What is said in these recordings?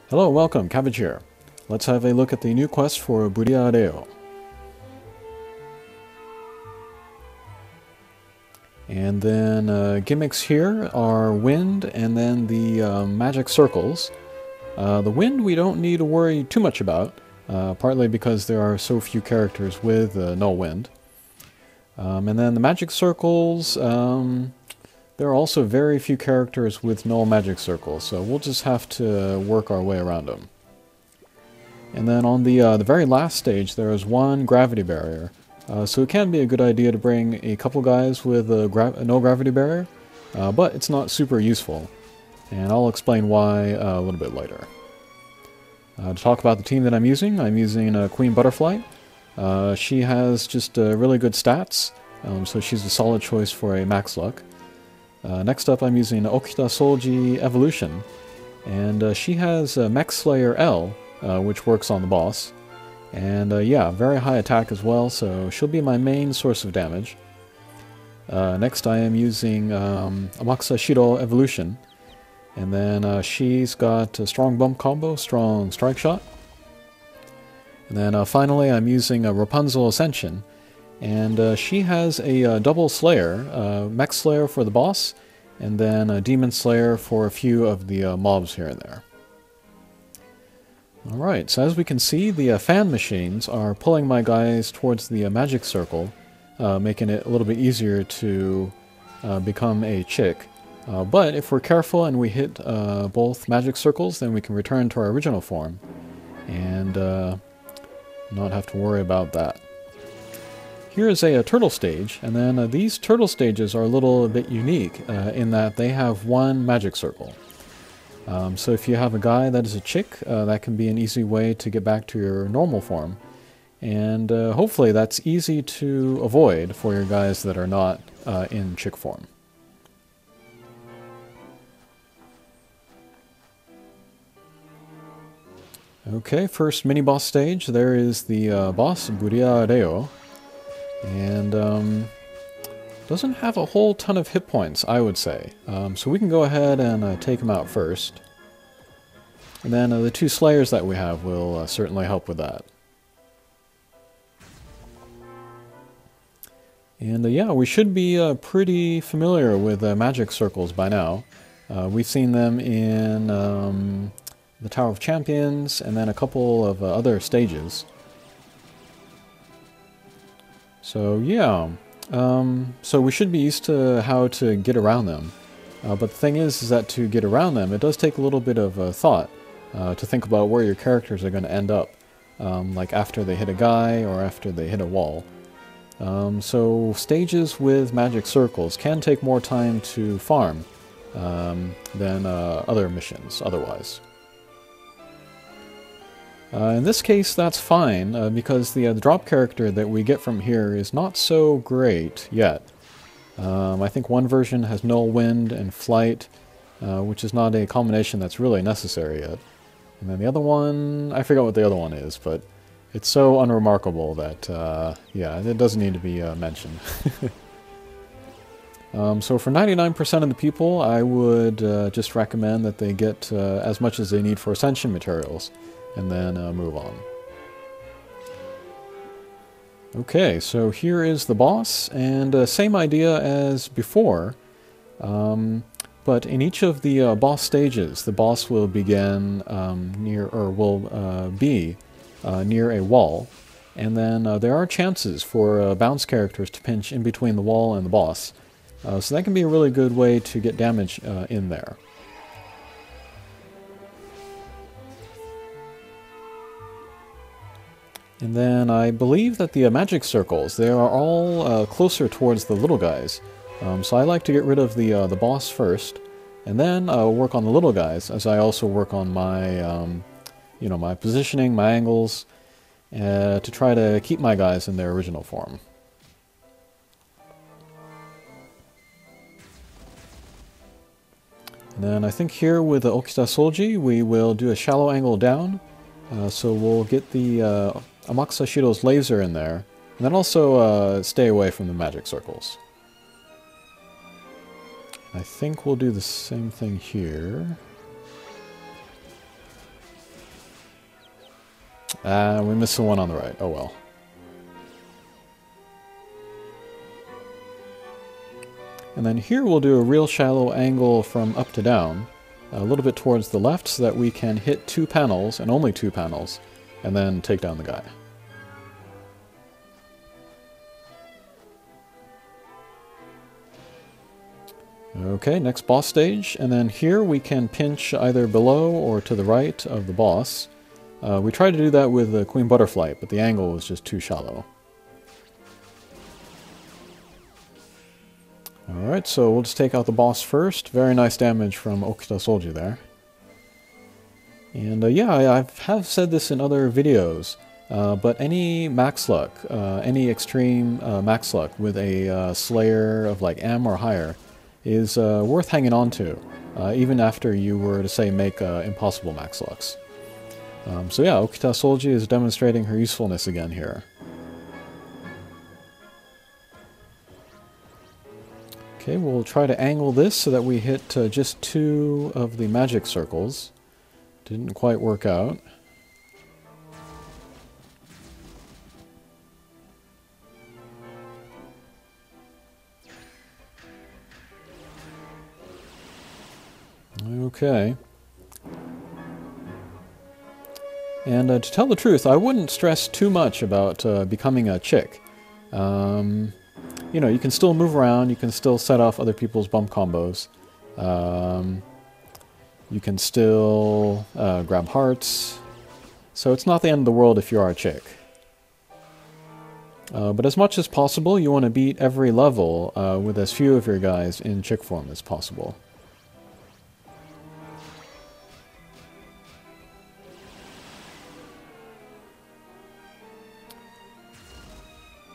Hello, welcome, Cabbage here. Let's have a look at the new quest for Briareus. And then gimmicks here are wind and then the magic circles. The wind we don't need to worry too much about, partly because there are so few characters with no wind. And then the magic circles, there are also very few characters with no magic circles, so we'll just have to work our way around them. And then on the very last stage, there is one gravity barrier. So it can be a good idea to bring a couple guys with no gravity barrier, but it's not super useful. And I'll explain why a little bit later. To talk about the team that I'm using Queen Butterfly. She has just really good stats, so she's a solid choice for a max luck. Next up I'm using Okita Solji Evolution, and she has Mech Slayer L, which works on the boss. And yeah, very high attack as well, so she'll be my main source of damage. Next I am using Amakusa Shiro Evolution, and then she's got a strong bump combo, strong strike shot. And then finally I'm using Rapunzel Ascension, and she has a double Slayer, Mech Slayer for the boss, and then a Demon Slayer for a few of the mobs here and there. Alright, so as we can see, the fan machines are pulling my guys towards the magic circle, making it a little bit easier to become a chick. But if we're careful and we hit both magic circles, then we can return to our original form, and not have to worry about that. Here is a turtle stage, and then these turtle stages are a little bit unique in that they have one magic circle. So if you have a guy that is a chick, that can be an easy way to get back to your normal form. And hopefully that's easy to avoid for your guys that are not in chick form. Okay, first mini-boss stage, there is the boss, Briareus. And doesn't have a whole ton of hit points, I would say. So we can go ahead and take him out first. And then the two Slayers that we have will certainly help with that. And yeah, we should be pretty familiar with magic circles by now. We've seen them in the Tower of Champions, and then a couple of other stages. So yeah, so we should be used to how to get around them. But the thing is that to get around them, it does take a little bit of thought to think about where your characters are going to end up, like after they hit a guy or after they hit a wall. So stages with magic circles can take more time to farm than other missions otherwise. In this case, that's fine, because the drop character that we get from here is not so great yet. I think one version has null wind and flight, which is not a combination that's really necessary yet. And then the other one, I forgot what the other one is, but it's so unremarkable that, yeah, it doesn't need to be mentioned. So for 99% of the people, I would just recommend that they get as much as they need for Ascension materials, and then move on. Okay, so here is the boss, and same idea as before, but in each of the boss stages, the boss will begin be near a wall, and then there are chances for bounce characters to pinch in between the wall and the boss, so that can be a really good way to get damage in there. And then I believe that the magic circles, they are all closer towards the little guys. So I like to get rid of the boss first, and then work on the little guys, as I also work on my, you know, my positioning, my angles, to try to keep my guys in their original form. And then I think here with the Okita Solji, we will do a shallow angle down, so we'll get the Amakusa Shiro's laser in there, and then also stay away from the magic circles. I think we'll do the same thing here. We missed the one on the right. Oh well. And then here we'll do a real shallow angle from up to down, a little bit towards the left so that we can hit 2 panels, and only 2 panels, and then take down the guy. Okay, next boss stage, and then here we can pinch either below or to the right of the boss. We tried to do that with the Queen Butterfly, but the angle was just too shallow. Alright, so we'll just take out the boss first. Very nice damage from Okita Solji there. And yeah, I have said this in other videos, but any max luck, any extreme max luck with a Slayer of like M or higher is worth hanging on to, even after you were to say make impossible max lucks. So yeah, Okita Solji is demonstrating her usefulness again here. Okay, we'll try to angle this so that we hit just 2 of the magic circles. Didn't quite work out. Okay. And to tell the truth, I wouldn't stress too much about becoming a chick. You know, you can still move around, you can still set off other people's bump combos. You can still grab hearts. So it's not the end of the world if you are a chick. But as much as possible, you want to beat every level with as few of your guys in chick form as possible.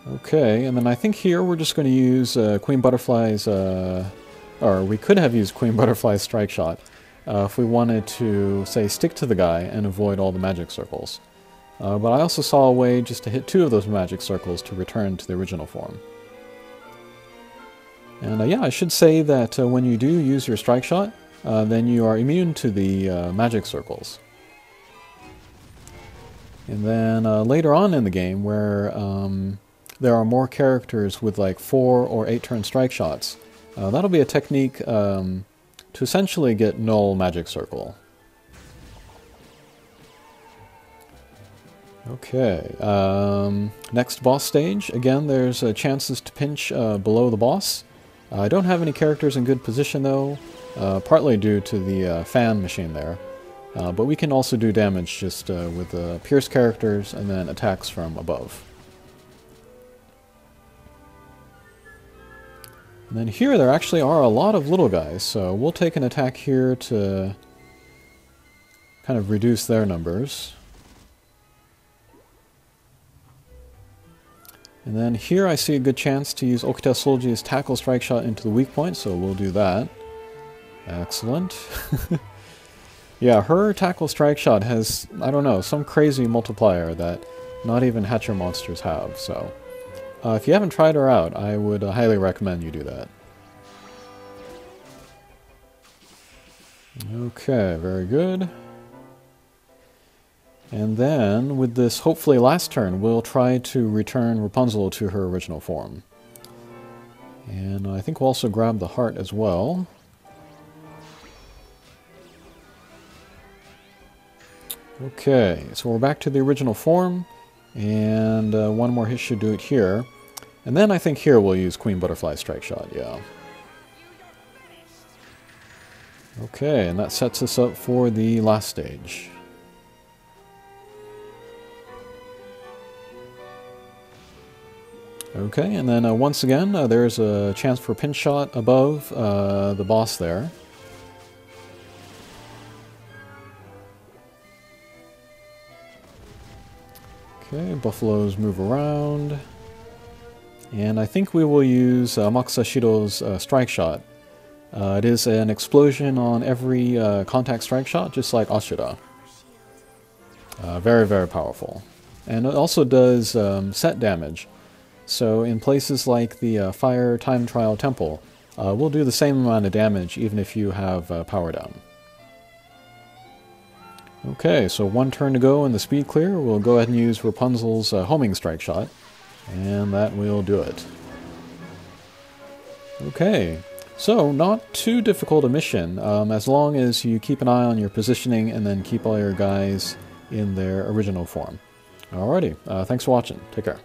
Okay, and then I think here we're just going to use Queen Butterfly's, or we could have used Queen Butterfly's Strike Shot if we wanted to, say, stick to the guy and avoid all the magic circles. But I also saw a way just to hit 2 of those magic circles to return to the original form. And yeah, I should say that when you do use your Strike Shot, then you are immune to the magic circles. And then later on in the game, where there are more characters with like 4 or 8 turn strike shots, that'll be a technique to essentially get null magic circle. Okay, next boss stage. Again, there's chances to pinch below the boss. I don't have any characters in good position though, partly due to the fan machine there. But we can also do damage just with pierce characters and then attacks from above. And then here there actually are a lot of little guys, so we'll take an attack here to kind of reduce their numbers. And then here I see a good chance to use Okita Solji's Tackle Strike Shot into the weak point, so we'll do that. Excellent. Yeah, her Tackle Strike Shot has, I don't know, some crazy multiplier that not even Hatcher monsters have, so if you haven't tried her out, I would highly recommend you do that. Okay, very good. And then, with this hopefully last turn, we'll try to return Rapunzel to her original form. And I think we'll also grab the heart as well. Okay, so we're back to the original form, and one more hit should do it here. And then I think here we'll use Queen Butterfly Strike Shot, yeah. Okay, and that sets us up for the last stage. Okay, and then once again, there's a chance for pinch shot above the boss there. Okay, buffaloes move around. And I think we will use Makusashiro's Strike Shot. It is an explosion on every contact strike shot, just like Ashura. Very, very powerful. And it also does set damage. So in places like the Fire Time Trial Temple, we'll do the same amount of damage even if you have power down. Okay, so one turn to go in the speed clear. We'll go ahead and use Rapunzel's homing strike shot, and that will do it. Okay, so not too difficult a mission, as long as you keep an eye on your positioning and then keep all your guys in their original form. Alrighty, thanks for watching. Take care.